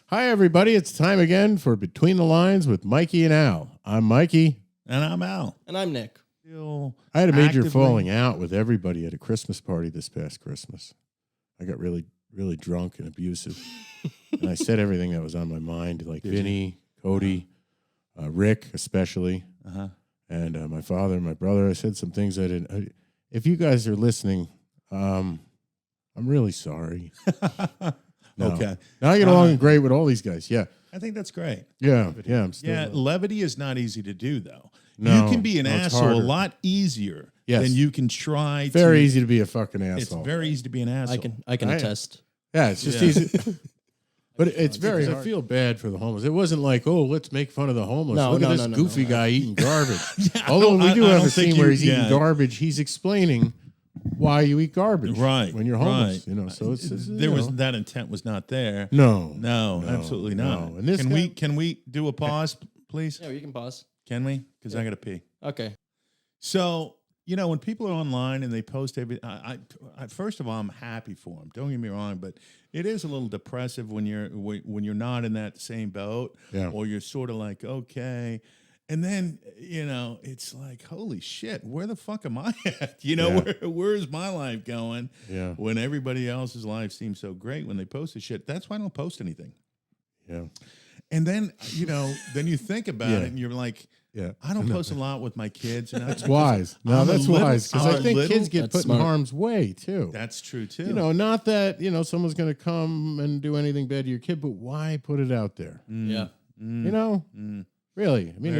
Hi, everybody. It's time again for Between the Lines with Mikey and Al. I'm Mikey. And I'm Al. And I'm Nick. I had a major falling out with everybody at a Christmas party this past Christmas. I got really, really drunk and abusive. And I said everything that was on my mind, like Vinny, Cody, Rick especially, and my father and my brother. I said some things I didn't. If you guys are listening, I'm really sorry. No. Okay. Now I get along great with all these guys. Yeah. I think that's great. Yeah. I'm still. Yeah, levity is not easy to do, though. No, you can be an it's asshole harder. a lot easier than you can try Very easy to be a fucking It's asshole. very easy to be an asshole. I can attest. Yeah, it's just easy. But it's very hard. I feel bad for the homeless. It wasn't like, oh, let's make fun of the homeless. Look at this goofy guy eating garbage. Although we do have a scene where he's eating garbage, he's explaining why you eat garbage when you're homeless. You know, so it's that intent was not there. No, absolutely not. No. And this can we do a pause, please? Yeah, you can pause. Can we? Because I got to pee. Okay. So, when people are online and they post everything, I first of all, I'm happy for them. Don't get me wrong, but it is a little depressive when you're not in that same boat, or you're sort of like, okay. And then, it's like, holy shit, where the fuck am I at? Where is my life going? Yeah. When everybody else's life seems so great when they post the shit. That's why I don't post anything. Yeah. And then, then you think about it and you're like, I don't post a lot with my kids. And that's wise. No, that's wise. Because I think kids get put in harm's way, too. That's true, too. Not that, someone's going to come and do anything bad to your kid, but why put it out there? Yeah. Really? I mean,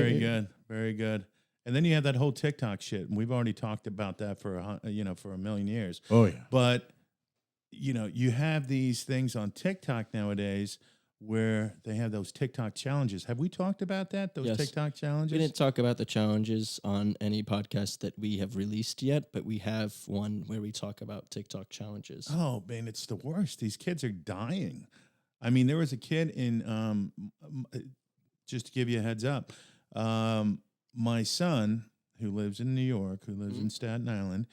very good. And then you have that whole TikTok shit, and we've already talked about that for a million years. Oh yeah. But you have these things on TikTok nowadays where they have those TikTok challenges. Have we talked about that? Those TikTok challenges? We didn't talk about the challenges on any podcast that we have released yet, but we have one where we talk about TikTok challenges. Oh man, it's the worst. These kids are dying. I mean, there was a kid in just to give you a heads up, my son, who lives in New York, who lives in Staten Island,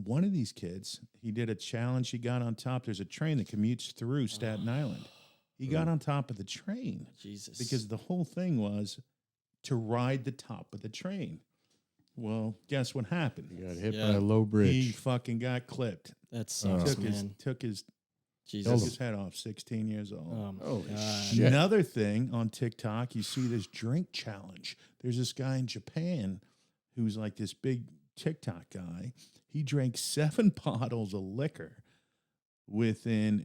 one of these kids, he did a challenge. He got on top. There's a train that commutes through Staten Island. He got on top of the train. Jesus. Because the whole thing was to ride the top of the train. Well, guess what happened? He got hit by a low bridge. He fucking got clipped. That sucks, Took his head off, 16 years old. Oh, shit. Another thing on TikTok, you see this drink challenge. There's this guy in Japan who's like this big TikTok guy. He drank 7 bottles of liquor within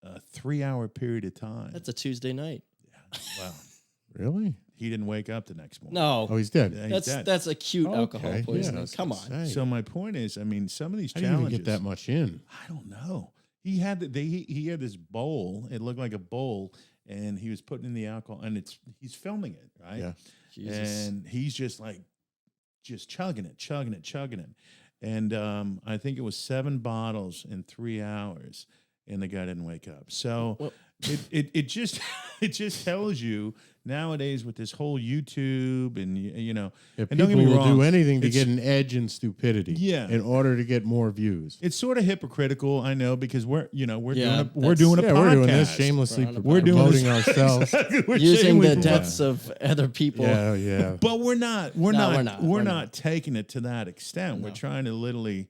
a 3-hour period of time. That's a Tuesday night. Yeah. Wow. Really? He didn't wake up the next morning. No. Oh, he's dead. Yeah, he's dead. That's acute alcohol poisoning. Yeah, Come on. So my point is, I mean, some of these How do you challenges. even get that much in? I don't know. He had he had this bowl. It looked like a bowl, and he was putting in the alcohol, and he's filming it, right? Yeah. Jesus. And he's just chugging it, and I think it was 7 bottles in 3 hours, and the guy didn't wake up. So it just it just tells you nowadays with this whole YouTube and and people don't get me will wrong, do anything to get an edge in stupidity. Yeah. In order to get more views. It's sort of hypocritical, I know, because we're doing a podcast. We're doing this shamelessly. We're promoting ourselves. We're using the shamelessly- deaths of other people. Yeah. But we're not We're not. taking it to that extent. No. We're trying to literally,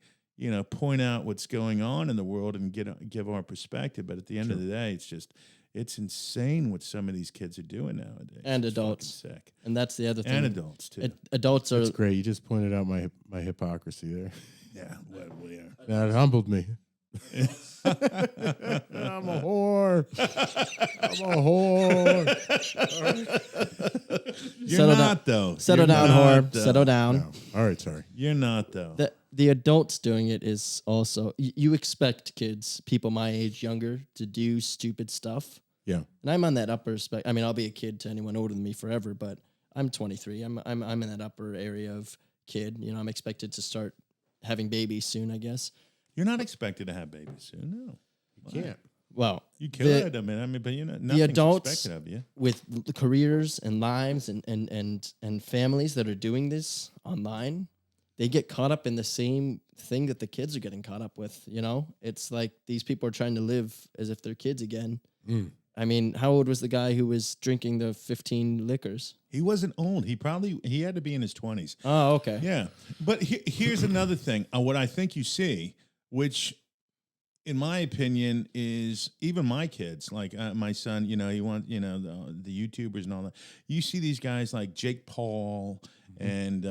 point out what's going on in the world and give our perspective. But at the end of the day, it's insane what some of these kids are doing nowadays. And It's adults. fucking sick. And that's the other thing. And adults too. Adults are That's great. You just pointed out my hypocrisy there. Yeah. That humbled me. I'm a whore. You're Settle not though. Settle You're down, not, whore. though. Settle down. No. All right, sorry. You're not though. The adults doing it is also you expect kids, people my age, younger, to do stupid stuff. Yeah. And I'm on that upper spec. I mean, I'll be a kid to anyone older than me forever, but I'm 23. I'm in that upper area of kid. I'm expected to start having babies soon, I guess. You're not expected to have babies soon. No. You can't. Well, You could. But nothing's adults expected of you. with careers and lives and families that are doing this online, they get caught up in the same thing that the kids are getting caught up with. It's like these people are trying to live as if they're kids again. I mean, how old was the guy who was drinking the 15 liquors? He wasn't old. He had to be in his 20s. Oh, okay. Yeah. But here's another thing. What I think you see, which in my opinion is even my kids, like my son, he wants, the YouTubers and all that. You see these guys like Jake Paul and,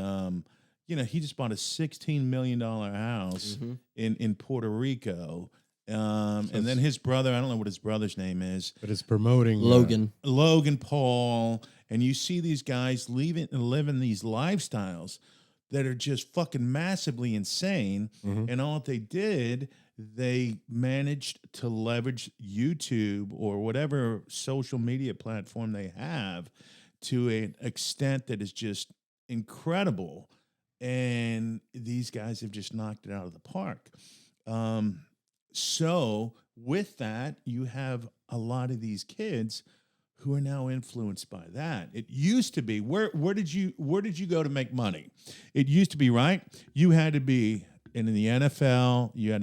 he just bought a $16 million house in Puerto Rico. And then his brother, I don't know what his brother's name is, but it's promoting Logan Paul. And you see these guys living these lifestyles that are just fucking massively insane. And all they did, they managed to leverage YouTube or whatever social media platform they have to an extent that is just incredible. And these guys have just knocked it out of the park. So with that, you have a lot of these kids who are now influenced by that. It used to be where did you go to make money? It used to be, right? You had to be in the NFL. You had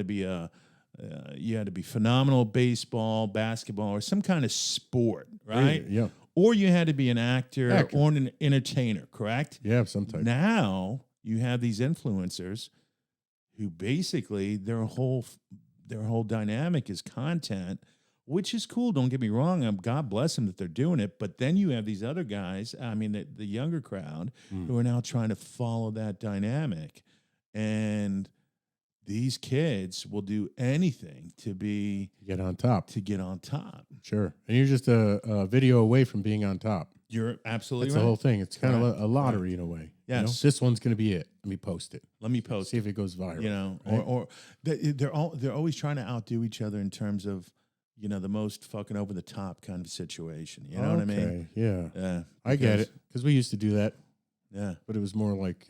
to be phenomenal baseball, basketball, or some kind of sport, right? Yeah. Or you had to be an actor. Or an entertainer, correct? Yeah, sometimes. Now you have these influencers who basically their whole dynamic is content, which is cool. Don't get me wrong. God bless them that they're doing it. But then you have these other guys, I mean, the younger crowd who are now trying to follow that dynamic. And these kids will do anything to get on top. Sure. And you're just a video away from being on top. You're absolutely That's right. the whole thing. It's kind of a lottery in a way. Yes. This one's going to be it. Let me post it. See if it goes viral. Right? Or they're always trying to outdo each other in terms of, the most fucking over the top kind of situation. You know what I mean? Yeah. Yeah. I get it. Because we used to do that. Yeah. But it was more like,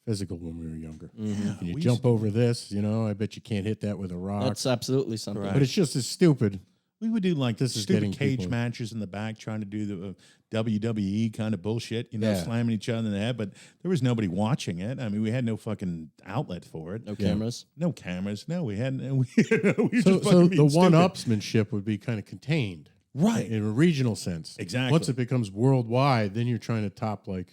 physical when we were younger. Yeah. And you jump over this, I bet you can't hit that with a rock. That's absolutely something. Correct. But it's just as stupid. We would do like This is stupid getting cage people- matches in the back, trying to do the WWE kind of bullshit, slamming each other in the head. But there was nobody watching it. I mean, we had no fucking outlet for it. No cameras. No cameras. No, we hadn't. So the one-upsmanship would be kind of contained, right, in a regional sense. Exactly. Once it becomes worldwide, then you're trying to top and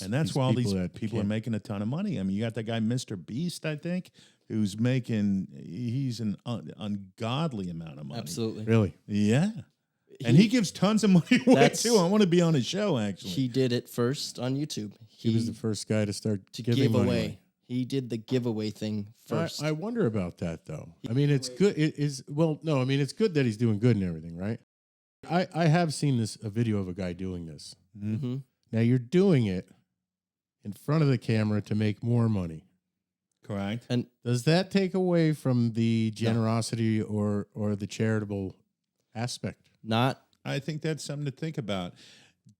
that's why all these people are making a ton of money. I mean, you got that guy Mr. Beast, I think, who's he's an ungodly amount of money. Absolutely. Really? Yeah. And he gives tons of money away too. I want to be on his show, actually. He did it first on YouTube. He was the first guy to start giving give money away. He did the giveaway thing first. I wonder about that, though. I mean, it's good. It's good that he's doing good and everything, right? I have seen a video of a guy doing this. Mm-hmm. Now, you're doing it in front of the camera to make more money. Correct. And does that take away from the generosity or the charitable aspect? Not. I think that's something to think about.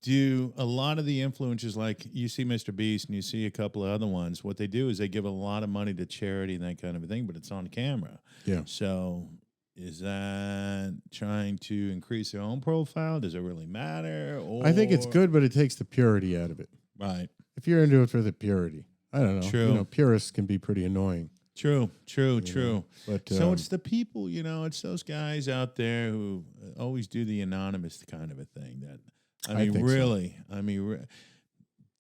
Do a lot of the influencers, like you see Mr. Beast and you see a couple of other ones, what they do is they give a lot of money to charity and that kind of a thing, but it's on camera. Yeah. So is that trying to increase their own profile? Does it really matter? I think it's good, but it takes the purity out of it. Right. If you're into it for the purity. I don't know. True. Purists can be pretty annoying. True. But so it's the people, it's those guys out there who always do the anonymous kind of a thing. That I mean, really, so.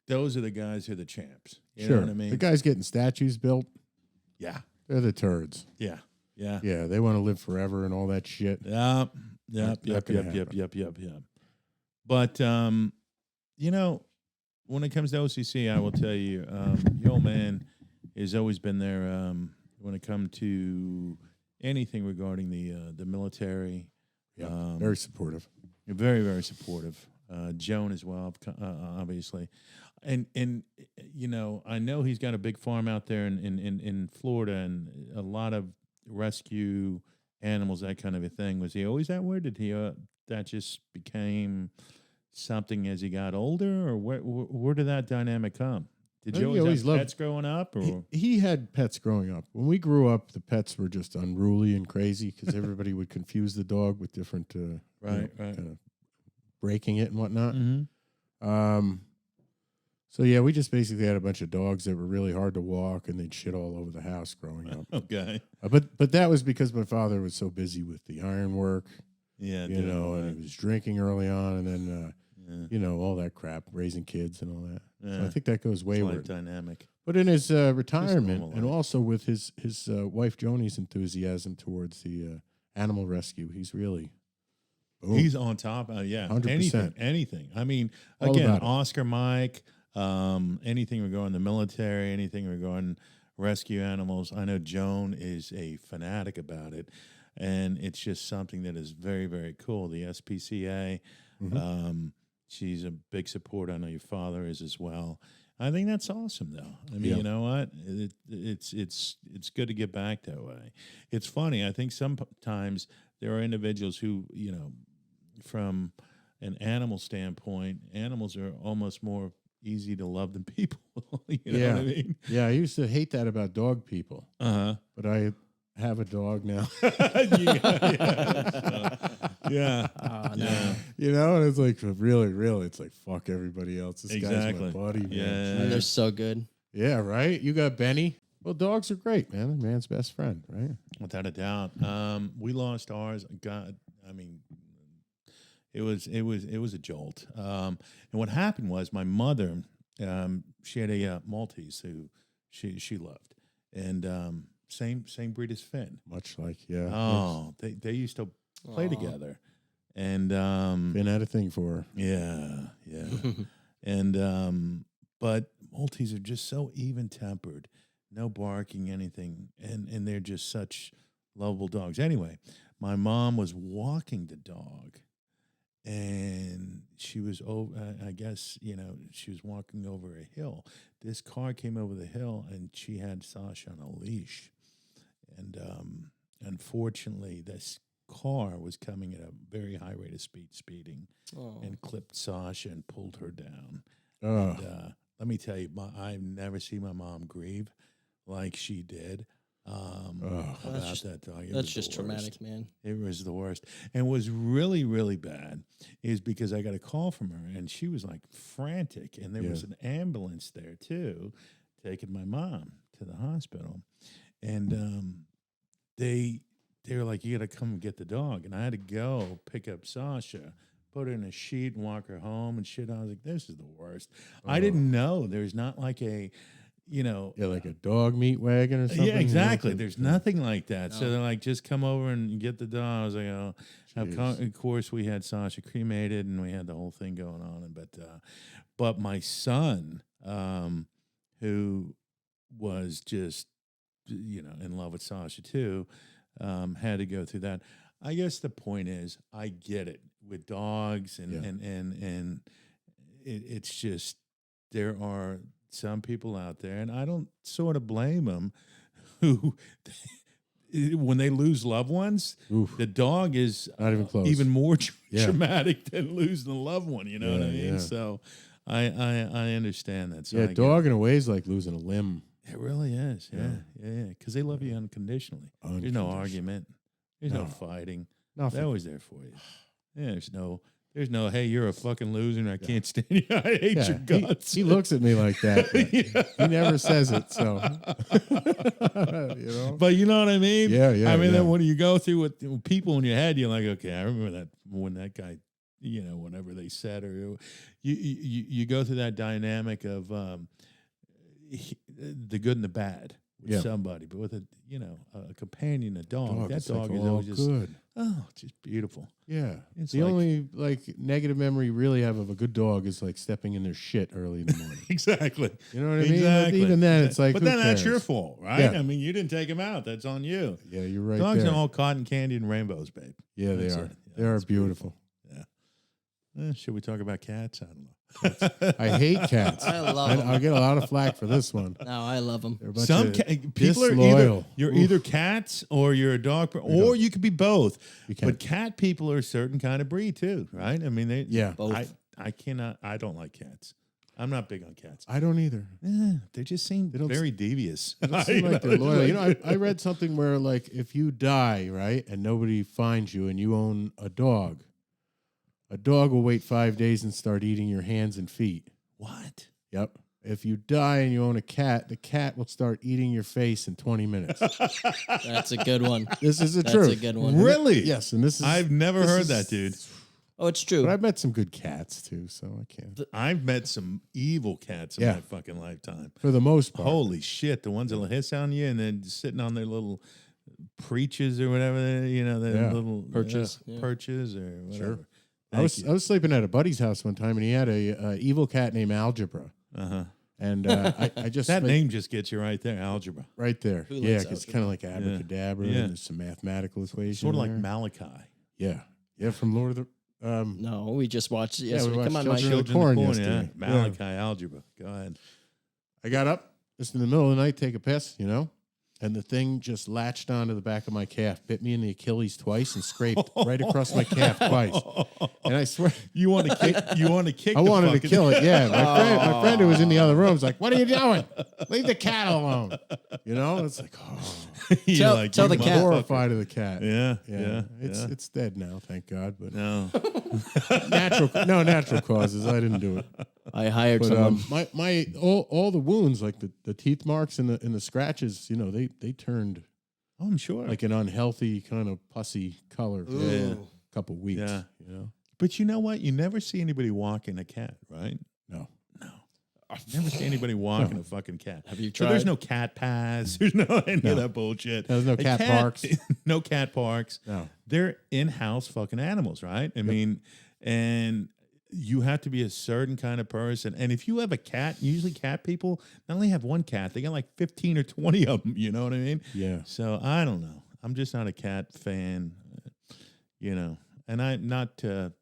Those are the guys who are the champs. You know what I mean? The guys getting statues built. Yeah, they're the turds. Yeah. They want to live forever and all that shit. Yep. But when it comes to OCC, I will tell you, the old man has always been there when it comes to anything regarding the military. Yeah, very supportive. Very, very supportive. Joan as well, obviously. And I know he's got a big farm out there in Florida and a lot of rescue animals, that kind of a thing. Was he always that way? Did he that just became something as he got older, or where did that dynamic come? Did you always have pets growing up? Or? He had pets growing up. When we grew up, the pets were just unruly and crazy because everybody would confuse the dog with different, right. Kind of breaking it and whatnot. Mm-hmm. So yeah, we just basically had a bunch of dogs that were really hard to walk, and they'd shit all over the house growing up. Okay, but that was because my father was so busy with the ironwork Yeah, you know, and he was drinking early on, and then yeah. you know, all that crap, raising kids and all that. So Yeah. I think that goes It's life wayward. dynamic. But in his retirement, normal and life. also with his wife Joni's enthusiasm towards the animal rescue, he's really boom. He's on top. Yeah, 100%. anything. I mean, All again, about it. Oscar Mike, anything regarding the military, anything regarding rescue animals. I know Joan is a fanatic about it, and it's just something that is very, very cool. The SPCA, Mhm. she's a big supporter. I know your father is as well. I think that's awesome, though. I mean, Yeah. you know what? It's good to get back that way. It's funny. I think sometimes there are individuals who, you know, from an animal standpoint, animals are almost more easy to love than people. You know what I mean? Yeah, I used to hate that about dog people, Uh but I have a dog now. yeah. Oh, no. Yeah. You know, and it's like really, it's like fuck everybody else. This guy's Exactly. my buddy, man. Yeah. They're so good. Yeah, right. You got Benny. Well, dogs are great, man. They're man's best friend, right? Without a doubt. We lost ours. God, I mean, it was a jolt. And what happened was my mother, she had a Maltese who she loved, and same breed as Finn. Much like Oh, they used to play Aw. together, and Finn had a thing for her. yeah, and but Maltese are just so even tempered, no barking, anything, and they're just such lovable dogs. Anyway, my mom was walking the dog, and she was over. I guess you know she was walking over a hill. This car came over the hill, and she had Sasha on a leash, and unfortunately, this car was coming at a very high rate of speeding, Oh. and clipped Sasha and pulled her down. Oh, And let me tell you, I've never seen my mom grieve like she did about That's that dog. It That's was just the worst. traumatic, man. It was the worst. And what was really, really bad is because I got a call from her and she was like frantic. And there was an ambulance there too, taking my mom to the hospital. And they were like, you got to come and get the dog. And I had to go pick up Sasha, put her in a sheet and walk her home and shit. I was like, this is the worst. I didn't know there's not like a, you know, yeah, like a dog meat wagon or something. yeah, exactly. You know? There's nothing like that. So No. they're like, just come over and get the dog. I was like, oh, Jeez. of course we had Sasha cremated and we had the whole thing going on. But my son, who was just, you know, in love with Sasha too, had to go through that. I guess the point is, I get it with dogs and it's just there are some people out there, and I don't sort of blame them, who when they lose loved ones, Oof. the dog is Not even close. even more Yeah. traumatic than losing a loved one. You know what I Yeah, mean? yeah. So I understand that. So Yeah, I get dog in a way is like losing a limb. it really is. Yeah. Because they love you unconditionally. There's no Unconditional. argument. There's no No. fighting. Nothing. They're always there for you. Yeah, there's no, hey, you're a fucking loser and I can't stand you. I hate your Yeah, guts. he looks at me like that. But he never says it. So, you know. But you know what I mean? Yeah. I mean, yeah. then when you go through with people in your head, you're like, okay, I remember that when that guy, you know, whatever they said, or you go through that dynamic of the good and the bad with somebody, but with a companion, a dog, that it's like dog is all always just good. just beautiful. Yeah. It's The like- only like negative memory you really have of a good dog is like stepping in their shit early in the morning. Exactly. You know what I mean? Exactly. Even then, it's like, but who then that's your cares? fault, right? Yeah. I mean, you didn't take him out. That's on you. Yeah, you're right Dogs there. are all cotton candy and rainbows, babe. Yeah, they That's are. it. Yeah, They are that's beautiful. Should we talk about cats? I don't know. I hate cats. I love 'em. I'll get a lot of flack for this one. No, I love them. They're a bunch Some of people are disloyal. you're Oof. either cats or you're a dog, or you could be both. You can't. But cat people are a certain kind of breed too, right? I mean, they Yeah. Both. I cannot. I don't like cats. I'm not big on cats. I don't either. They just seem don't very devious. They don't seem like they're loyal. You know, I read something where like if you die, right, and nobody finds you and you own a dog will wait 5 days and start eating your hands and feet. What? Yep. if you die and you own a cat, the cat will start eating your face in 20 minutes. That's a good one. This is the That's truth. a good one. Really? Yes, and this is. I've never this heard is- that, dude. Oh, it's true. But I've met some good cats too, so I can't. I've met some evil cats in Yeah. my fucking lifetime. For the most part. Holy shit, the ones that'll hiss on you and then sitting on their little preaches or whatever, their Yeah. little Perches, yeah. perches or whatever. Sure. I was sleeping at a buddy's house one time, and he had a evil cat named Algebra, Uh-huh. and I just That spent- name just gets you right there, algebra. right there. Who Yeah, likes it's algebra? kind of like abracadabra, Yeah. and there's some mathematical equation. Sort of like there. Malachi. Yeah, from Lord of the. No, we just watched it we yesterday. watched Come on, Mike. Children of the Children Corn of the Corn, yesterday. yeah. Malachi algebra. Go ahead. I got up just in the middle of the night, take a piss, and the thing just latched onto the back of my calf, bit me in the Achilles twice, and scraped right across my calf twice. And I swear, You want to kick? You want to kick? I the wanted to fucking- kill it. Yeah, my friend who was in the other room was like, "What are you doing? Leave the cat alone." It's like, You're Tell- like, tell you the cat. motherfucker. horrified of the cat. Yeah, It's dead now, thank God. But No, natural causes. I didn't do it. I hired But someone. my all the wounds, like the teeth marks and the scratches, they turned oh, I'm sure. like an unhealthy kind of pussy color for Yeah. a couple weeks. Yeah. You know? But you know what? You never see anybody walking a cat, right? No. Never see anybody walking a fucking cat. Have you So there's tried? no cat pass. There's no any of that bullshit. There's no A cat parks. No cat parks. No. They're in-house fucking animals, right? I mean, and you have to be a certain kind of person. And if you have a cat, usually cat people not only have one cat, they got like 15 or 20 of them. You know what I mean? Yeah. So I don't know. I'm just not a cat fan, and I'm not to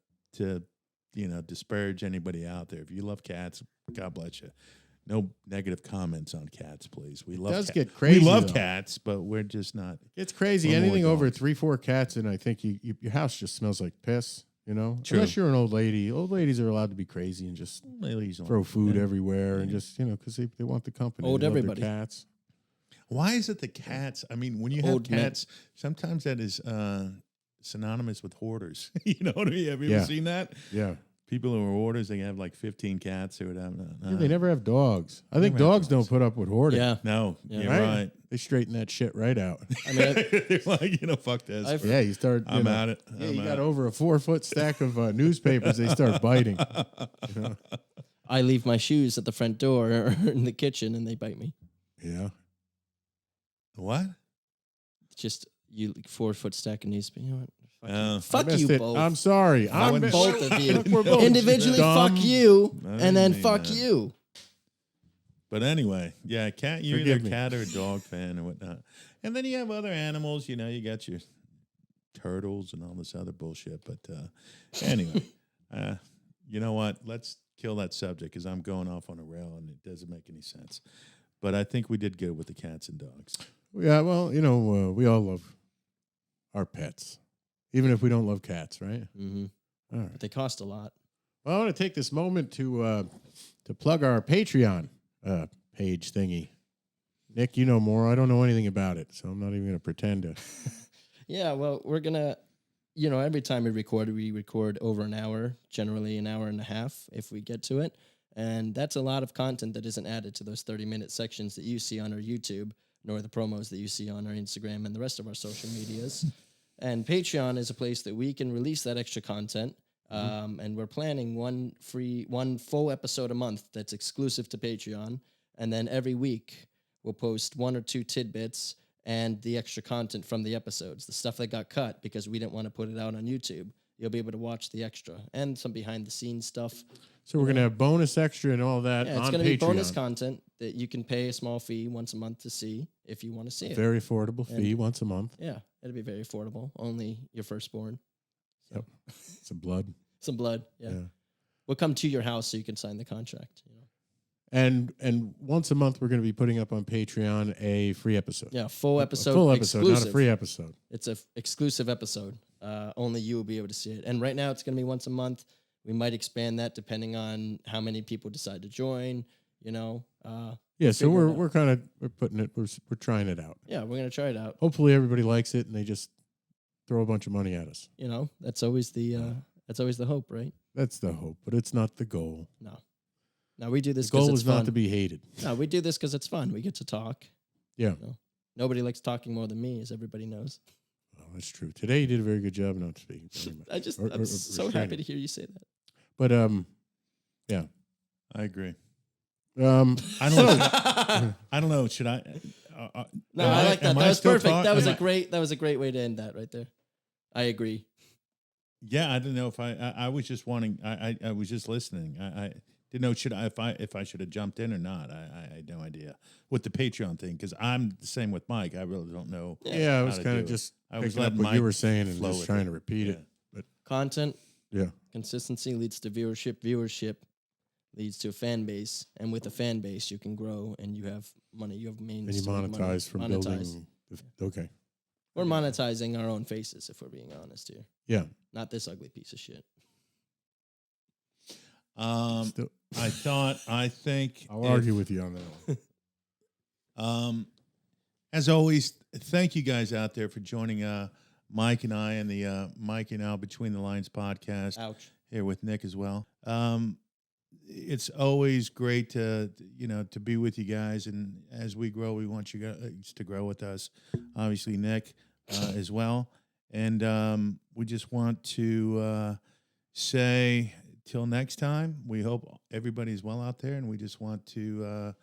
disparage anybody out there. If you love cats, God bless you. No negative comments on cats, please. We love does cat- get crazy, We love though. cats, but we're just not. It's crazy. We're more Anything like over dogs. 3-4 cats, and I think your house just smells like piss. True. Unless you're an old lady. Old ladies are allowed to be crazy and just Ladies don't- throw food Yeah. everywhere and just because they want the company. Old They love their everybody. cats. Why is it the cats? I mean, when you have Old men. cats, sometimes that is synonymous with hoarders. You know what I mean? Have you Yeah. ever seen that? Yeah. People who are hoarders, they have like 15 cats or whatever. Yeah, they never have dogs. I think Never have dogs don't dogs. put up with hoarding. Yeah. No, Yeah. you're Right? right. They straighten that shit right out. I mean, They're like, fuck this. I've- Yeah, you start. I'm at it. Yeah, I'm you at got it. over a 4-foot stack of newspapers. They start biting. I leave my shoes at the front door or in the kitchen, and they bite me. Yeah. What? Just 4-foot stack of newspaper. You know what? Oh. Fuck I missed you it. both. I'm sorry. I'm both of you. Look, we're both Individually, dumb. fuck you, I and then mean fuck that. you. But anyway, yeah, cat. You're either Forgive a me. cat or a dog fan or whatnot. And then you have other animals. You got your turtles and all this other bullshit. But anyway, you know what? Let's kill that subject because I'm going off on a rail and it doesn't make any sense. But I think we did good with the cats and dogs. Yeah, well, we all love our pets, even if we don't love cats, right? Mm-hmm. All right. But they cost a lot. Well, I want to take this moment to plug our Patreon page thingy. Nick, you know more. I don't know anything about it, so I'm not even going to pretend to. Yeah, well, we're gonna, every time we record over an hour, generally an hour and a half if we get to it, and that's a lot of content that isn't added to those 30-minute sections that you see on our YouTube, nor the promos that you see on our Instagram and the rest of our social medias. And Patreon is a place that we can release that extra content. And we're planning one full episode a month that's exclusive to Patreon. And then every week we'll post 1 or 2 tidbits and the extra content from the episodes, the stuff that got cut because we didn't want to put it out on YouTube. You'll be able to watch the extra and some behind the scenes stuff. So we're going to have bonus extra and all that Yeah, it's on going to be Patreon. bonus content that you can pay a small fee once a month to see if you want to see it. Very affordable fee once a month. Yeah, it'll be very affordable. Only your firstborn. Yep. Some blood. Some blood. Yeah. Yeah. We'll come to your house so you can sign the contract. And once a month, we're going to be putting up on Patreon a free episode. Yeah, full episode. A full episode, exclusive. not a free episode. It's an exclusive episode. Only you will be able to see it. And right now, it's going to be once a month. We might expand that depending on how many people decide to join. Yeah, so figure it out. we're kind of putting it. We're trying it out. Yeah, we're going to try it out. Hopefully, everybody likes it and they just throw a bunch of money at us. That's always the hope, right? That's the hope, but it's not the goal. No, Now we do this The because goal it's is not fun. to be hated. No, we do this because it's fun. We get to talk. Yeah. Nobody likes talking more than me, as everybody knows. Oh, that's true. Today you did a very good job not speaking very much. I'm so happy to hear you say that. But I agree. um, I don't know. I don't know. Should I? No, I like that. am That I was still perfect. talk- That was am a great. That was a great way to end that right there. I agree. Yeah, I didn't know if I was just wanting. I was just listening. I didn't know if I should have jumped in or not. I had no idea with the Patreon thing because I'm the same with Mike. I really don't know. yeah, I was how to kind do of it. just I was picking up letting what you Mike were saying and flow just with trying it. to repeat Yeah. it. But Content yeah, consistency leads to viewership. Viewership leads to a fan base, and with a fan base, you can grow and you have money. You have means. and you to make money. monetize from building. Okay. We're monetizing our own faces, if we're being honest here. Yeah. Not this ugly piece of shit. Still, I think I'll argue with you on that one. As always, thank you guys out there for joining Mike and I and the Mike and Al Between the Lines podcast. Ouch. Here with Nick as well. It's always great to be with you guys, and as we grow, we want you guys to grow with us. Obviously, Nick as well, and we just want to say till next time. We hope everybody's well out there, and we just want to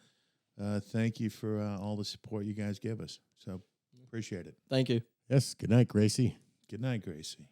thank you for all the support you guys give us. So appreciate it. Thank you. Yes. Good night, Gracie. Good night, Gracie.